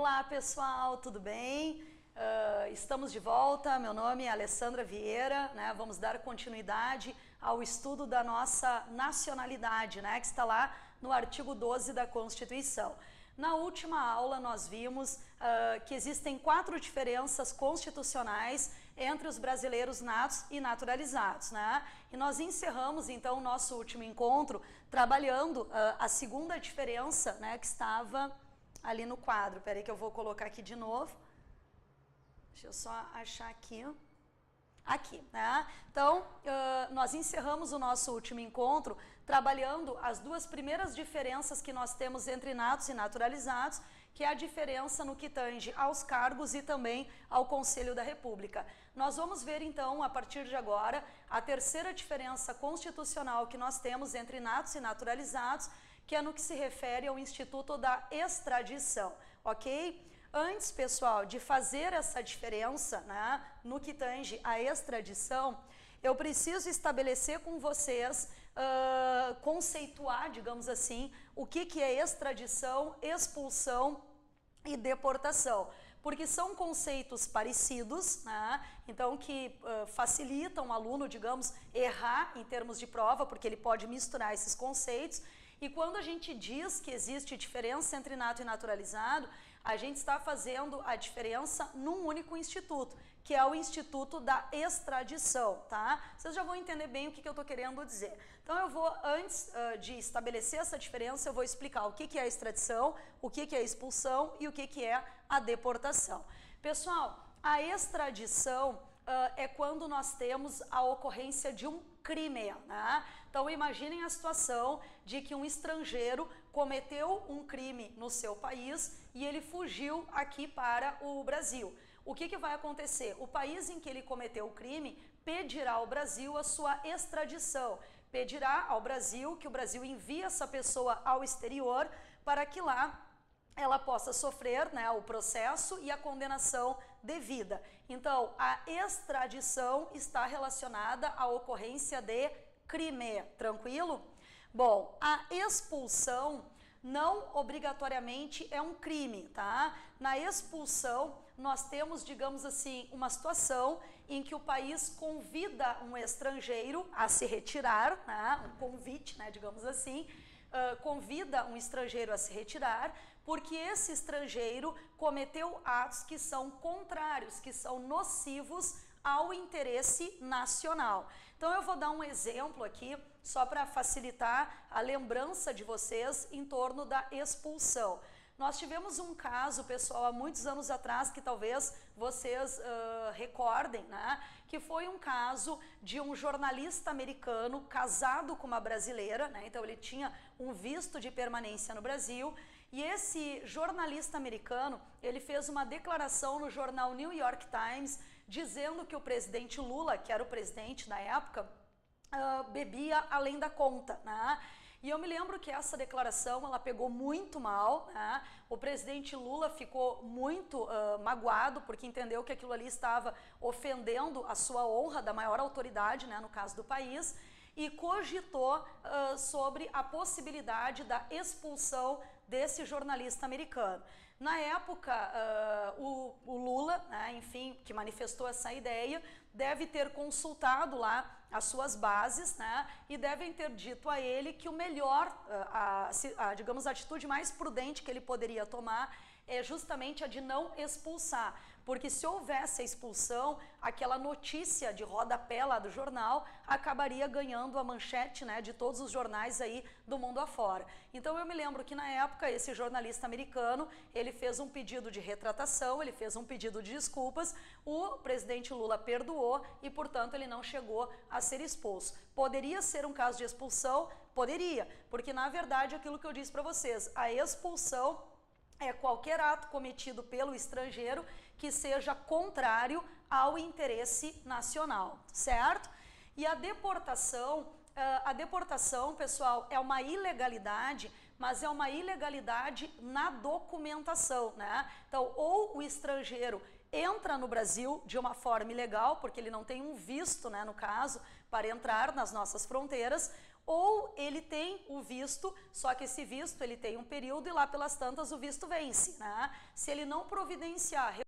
Olá pessoal, tudo bem? Estamos de volta, meu nome é Alessandra Vieira, né? Vamos dar continuidade ao estudo da nossa nacionalidade, né? Que está lá no artigo 12 da Constituição. Na última aula nós vimos que existem 4 diferenças constitucionais entre os brasileiros natos e naturalizados, né? E nós encerramos então o nosso último encontro trabalhando a segunda diferença, né? Que estava ali no quadro. Peraí que eu vou colocar aqui de novo. Deixa eu só achar aqui. Aqui, né? Então, nós encerramos o nosso último encontro trabalhando as 2 primeiras diferenças que nós temos entre natos e naturalizados, que é a diferença no que tange aos cargos e também ao Conselho da República. Nós vamos ver então, a partir de agora, a terceira diferença constitucional que nós temos entre natos e naturalizados, que é no que se refere ao Instituto da Extradição, ok? Antes, pessoal, de fazer essa diferença, né, no que tange à extradição, eu preciso estabelecer com vocês, conceituar, digamos assim, o que é extradição, expulsão e deportação, porque são conceitos parecidos, né? Então que facilitam o aluno, digamos, errar em termos de prova, porque ele pode misturar esses conceitos. E quando a gente diz que existe diferença entre nato e naturalizado, a gente está fazendo a diferença num único instituto, que é o Instituto da Extradição, tá? Vocês já vão entender bem o que eu estou querendo dizer. Então eu vou, antes de estabelecer essa diferença, eu vou explicar o que é a extradição, o que é a expulsão e o que é a deportação. Pessoal, a extradição é quando nós temos a ocorrência de um crime, né? Então imaginem a situação de que um estrangeiro cometeu um crime no seu país e ele fugiu aqui para o Brasil. O que vai acontecer? O país em que ele cometeu o crime pedirá ao Brasil a sua extradição, pedirá ao Brasil que o Brasil envie essa pessoa ao exterior para que lá ela possa sofrer, né, o processo e a condenação devida. Então, a extradição está relacionada à ocorrência de crime, tranquilo? Bom, a expulsão não obrigatoriamente é um crime, tá? Na expulsão, nós temos, digamos assim, uma situação em que o país convida um estrangeiro a se retirar, né? Um convite, né, digamos assim, convida um estrangeiro a se retirar, porque esse estrangeiro cometeu atos que são contrários, que são nocivos ao interesse nacional. Então eu vou dar um exemplo aqui, só para facilitar a lembrança de vocês em torno da expulsão. Nós tivemos um caso, pessoal, há muitos anos atrás, que talvez vocês recordem, né? Que foi um caso de um jornalista americano casado com uma brasileira, né? Então ele tinha um visto de permanência no Brasil, e esse jornalista americano, ele fez uma declaração no jornal New York Times, dizendo que o presidente Lula, que era o presidente na época, bebia além da conta, né? E eu me lembro que essa declaração, ela pegou muito mal, né? O presidente Lula ficou muito magoado, porque entendeu que aquilo ali estava ofendendo a sua honra da maior autoridade, né, no caso do país, e cogitou sobre a possibilidade da expulsão desse jornalista americano. Na época, o Lula, né, enfim, que manifestou essa ideia, deve ter consultado lá as suas bases, né, e devem ter dito a ele que o melhor, digamos, a atitude mais prudente que ele poderia tomar é justamente a de não expulsar, porque se houvesse a expulsão, aquela notícia de rodapé lá do jornal acabaria ganhando a manchete, né, de todos os jornais aí do mundo afora. Então eu me lembro que na época esse jornalista americano, ele fez um pedido de retratação, ele fez um pedido de desculpas, o presidente Lula perdoou e, portanto, ele não chegou a ser expulso. Poderia ser um caso de expulsão? Poderia, porque na verdade aquilo que eu disse para vocês, a expulsão é qualquer ato cometido pelo estrangeiro que seja contrário ao interesse nacional, certo? E a deportação, pessoal, é uma ilegalidade, mas é uma ilegalidade na documentação, né? Então, ou o estrangeiro entra no Brasil de uma forma ilegal, porque ele não tem um visto, né, no caso, para entrar nas nossas fronteiras, ou ele tem o visto, só que esse visto ele tem um período e lá pelas tantas o visto vence, né? Se ele não providenciar